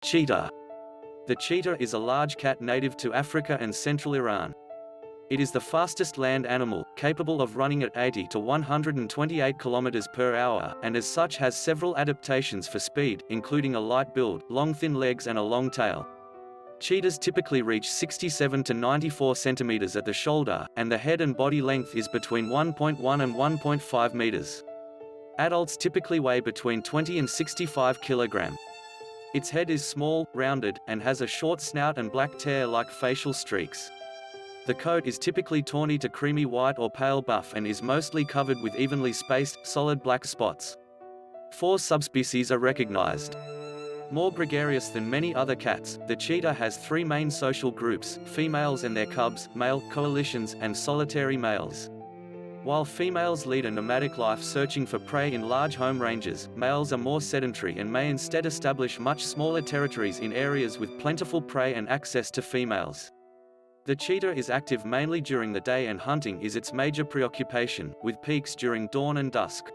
Cheetah. The cheetah is a large cat native to Africa and central Iran. It is the fastest land animal, capable of running at 80 to 128 km per hour, and as such has several adaptations for speed, including a light build, long thin legs and a long tail. Cheetahs typically reach 67 to 94 cm at the shoulder, and the head and body length is between 1.1 and 1.5 meters. Adults typically weigh between 20 and 65 kg. Its head is small, rounded, and has a short snout and black tear-like facial streaks. The coat is typically tawny to creamy white or pale buff and is mostly covered with evenly spaced, solid black spots. 4 subspecies are recognized. More gregarious than many other cats, the cheetah has 3 main social groups: females and their cubs, male coalitions, and solitary males. While females lead a nomadic life searching for prey in large home ranges, males are more sedentary and may instead establish much smaller territories in areas with plentiful prey and access to females. The cheetah is active mainly during the day and hunting is its major preoccupation, with peaks during dawn and dusk.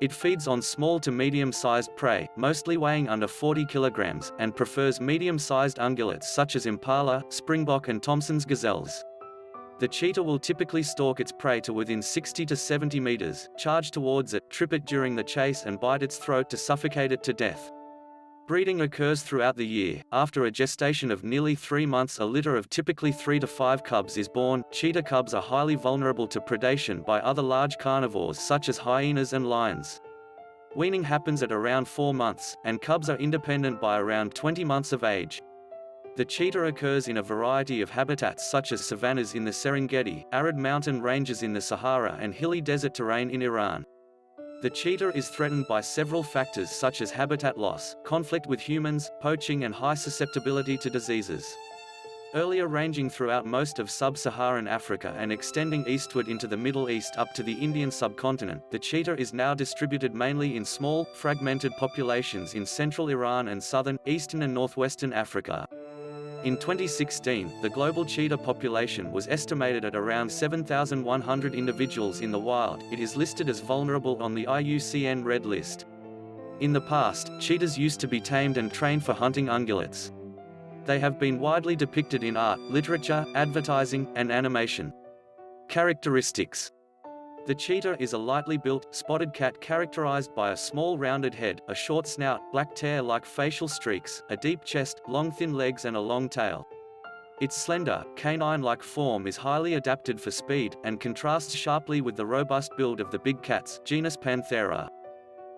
It feeds on small to medium-sized prey, mostly weighing under 40 kg, and prefers medium-sized ungulates such as impala, springbok and Thomson's gazelles. The cheetah will typically stalk its prey to within 60 to 70 meters, charge towards it, trip it during the chase and bite its throat to suffocate it to death. Breeding occurs throughout the year. After a gestation of nearly 3 months, a litter of typically 3 to 5 cubs is born. Cheetah cubs are highly vulnerable to predation by other large carnivores such as hyenas and lions. Weaning happens at around 4 months, and cubs are independent by around 20 months of age. The cheetah occurs in a variety of habitats such as savannas in the Serengeti, arid mountain ranges in the Sahara and hilly desert terrain in Iran. The cheetah is threatened by several factors such as habitat loss, conflict with humans, poaching and high susceptibility to diseases. Earlier ranging throughout most of sub-Saharan Africa and extending eastward into the Middle East up to the Indian subcontinent, the cheetah is now distributed mainly in small, fragmented populations in central Iran and southern, eastern and northwestern Africa. In 2016, the global cheetah population was estimated at around 7,100 individuals in the wild. It is listed as vulnerable on the IUCN Red List. In the past, cheetahs used to be tamed and trained for hunting ungulates. They have been widely depicted in art, literature, advertising, and animation. Characteristics: the cheetah is a lightly built, spotted cat characterized by a small rounded head, a short snout, black tear-like facial streaks, a deep chest, long thin legs and a long tail. Its slender, canine-like form is highly adapted for speed, and contrasts sharply with the robust build of the big cats, genus Panthera.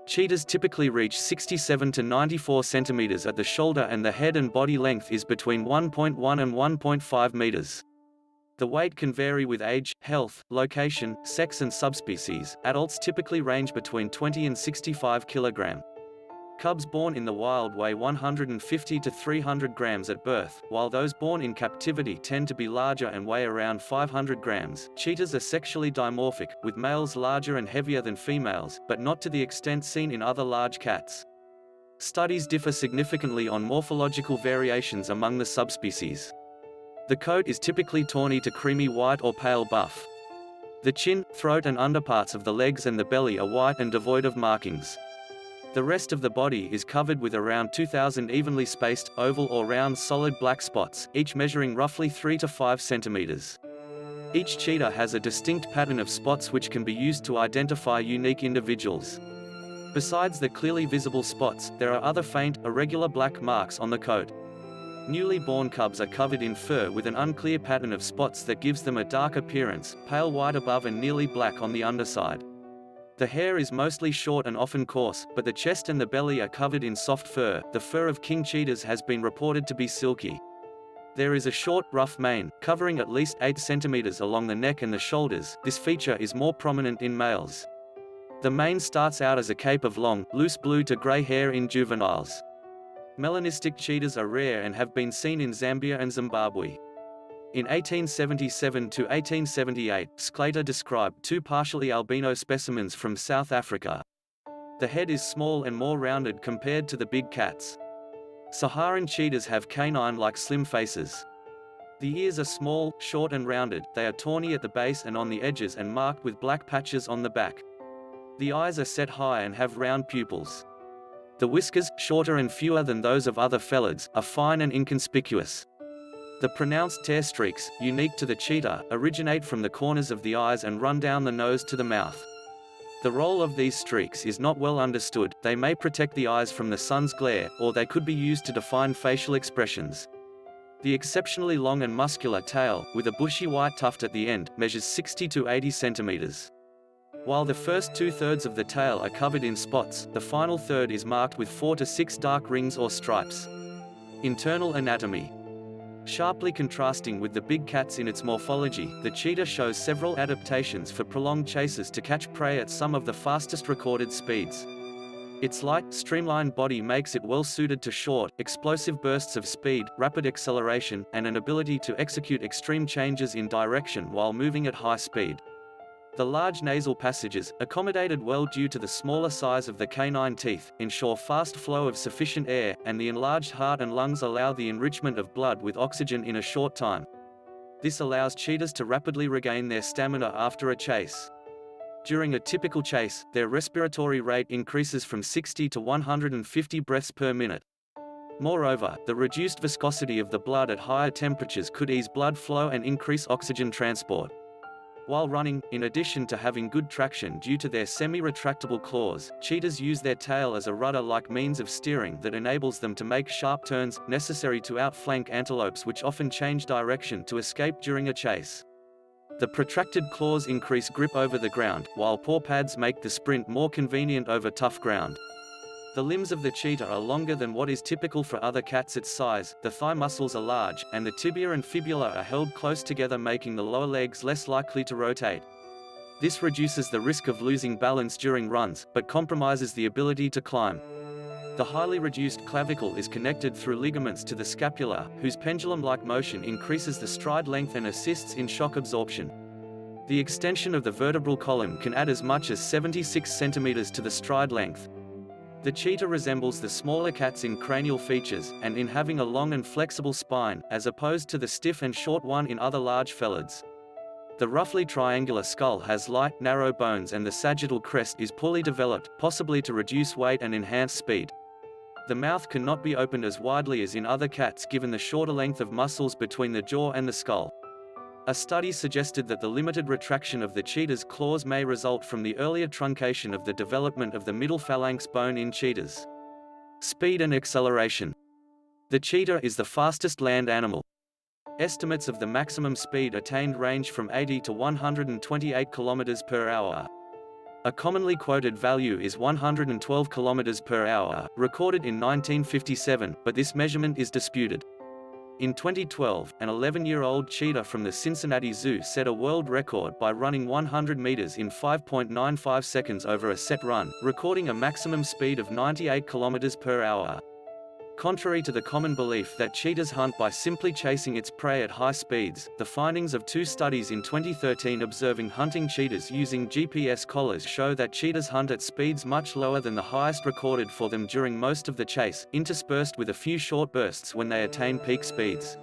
Cheetahs typically reach 67 to 94 cm at the shoulder and the head and body length is between 1.1 and 1.5 meters. The weight can vary with age, health, location, sex and subspecies. Adults typically range between 20 and 65 kg. Cubs born in the wild weigh 150 to 300 grams at birth, while those born in captivity tend to be larger and weigh around 500 grams. Cheetahs are sexually dimorphic, with males larger and heavier than females, but not to the extent seen in other large cats. Studies differ significantly on morphological variations among the subspecies. The coat is typically tawny to creamy white or pale buff. The chin, throat and underparts of the legs and the belly are white and devoid of markings. The rest of the body is covered with around 2,000 evenly spaced, oval or round solid black spots, each measuring roughly 3 to 5 centimeters. Each cheetah has a distinct pattern of spots which can be used to identify unique individuals. Besides the clearly visible spots, there are other faint, irregular black marks on the coat. Newly born cubs are covered in fur with an unclear pattern of spots that gives them a dark appearance, pale white above and nearly black on the underside. The hair is mostly short and often coarse, but the chest and the belly are covered in soft fur. The fur of king cheetahs has been reported to be silky. There is a short, rough mane, covering at least 8 centimeters along the neck and the shoulders. This feature is more prominent in males. The mane starts out as a cape of long, loose blue to gray hair in juveniles. Melanistic cheetahs are rare and have been seen in Zambia and Zimbabwe. In 1877 to 1878, Sclater described 2 partially albino specimens from South Africa. The head is small and more rounded compared to the big cats. Saharan cheetahs have canine-like slim faces. The ears are small, short and rounded. They are tawny at the base and on the edges and marked with black patches on the back. The eyes are set high and have round pupils. The whiskers, shorter and fewer than those of other felids, are fine and inconspicuous. The pronounced tear streaks, unique to the cheetah, originate from the corners of the eyes and run down the nose to the mouth. The role of these streaks is not well understood. They may protect the eyes from the sun's glare, or they could be used to define facial expressions. The exceptionally long and muscular tail, with a bushy white tuft at the end, measures 60 to 80 centimeters. While the first two-thirds of the tail are covered in spots, the final third is marked with 4 to 6 dark rings or stripes. Internal anatomy. Sharply contrasting with the big cats in its morphology, the cheetah shows several adaptations for prolonged chases to catch prey at some of the fastest recorded speeds. Its light, streamlined body makes it well suited to short, explosive bursts of speed, rapid acceleration, and an ability to execute extreme changes in direction while moving at high speed. The large nasal passages, accommodated well due to the smaller size of the canine teeth, ensure fast flow of sufficient air, and the enlarged heart and lungs allow the enrichment of blood with oxygen in a short time. This allows cheetahs to rapidly regain their stamina after a chase. During a typical chase, their respiratory rate increases from 60 to 150 breaths per minute. Moreover, the reduced viscosity of the blood at higher temperatures could ease blood flow and increase oxygen transport. While running, in addition to having good traction due to their semi-retractable claws, cheetahs use their tail as a rudder-like means of steering that enables them to make sharp turns, necessary to outflank antelopes which often change direction to escape during a chase. The protracted claws increase grip over the ground, while paw pads make the sprint more convenient over tough ground. The limbs of the cheetah are longer than what is typical for other cats its size, the thigh muscles are large, and the tibia and fibula are held close together, making the lower legs less likely to rotate. This reduces the risk of losing balance during runs, but compromises the ability to climb. The highly reduced clavicle is connected through ligaments to the scapula, whose pendulum-like motion increases the stride length and assists in shock absorption. The extension of the vertebral column can add as much as 76 centimeters to the stride length. The cheetah resembles the smaller cats in cranial features, and in having a long and flexible spine, as opposed to the stiff and short one in other large felids. The roughly triangular skull has light, narrow bones, and the sagittal crest is poorly developed, possibly to reduce weight and enhance speed. The mouth cannot be opened as widely as in other cats given the shorter length of muscles between the jaw and the skull. A study suggested that the limited retraction of the cheetah's claws may result from the earlier truncation of the development of the middle phalanx bone in cheetahs. Speed and acceleration. The cheetah is the fastest land animal. Estimates of the maximum speed attained range from 80 to 128 km per hour. A commonly quoted value is 112 km per hour, recorded in 1957, but this measurement is disputed. In 2012, an 11-year-old cheetah from the Cincinnati Zoo set a world record by running 100 meters in 5.95 seconds over a set run, recording a maximum speed of 98 km per hour. Contrary to the common belief that cheetahs hunt by simply chasing its prey at high speeds, the findings of 2 studies in 2013 observing hunting cheetahs using GPS collars show that cheetahs hunt at speeds much lower than the highest recorded for them during most of the chase, interspersed with a few short bursts when they attain peak speeds.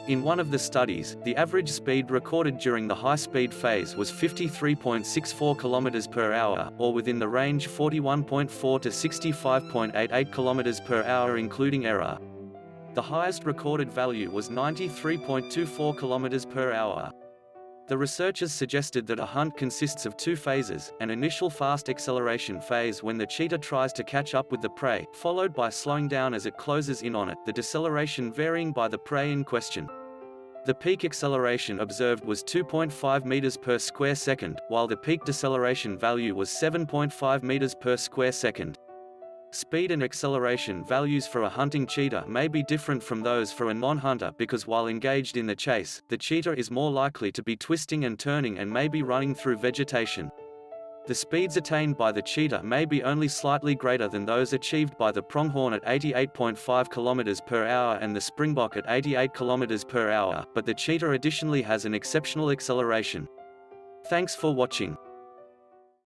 In one of the studies, the average speed recorded during the high-speed phase was 53.64 km per hour, or within the range 41.4 to 65.88 km per hour including error. The highest recorded value was 93.24 km per hour. The researchers suggested that a hunt consists of 2 phases, an initial fast acceleration phase when the cheetah tries to catch up with the prey, followed by slowing down as it closes in on it, the deceleration varying by the prey in question. The peak acceleration observed was 2.5 meters per square second, while the peak deceleration value was 7.5 meters per square second. Speed and acceleration values for a hunting cheetah may be different from those for a non-hunter because while engaged in the chase, the cheetah is more likely to be twisting and turning and may be running through vegetation. The speeds attained by the cheetah may be only slightly greater than those achieved by the pronghorn at 88.5 km per hour and the springbok at 88 km per hour, but the cheetah additionally has an exceptional acceleration. Thanks for watching.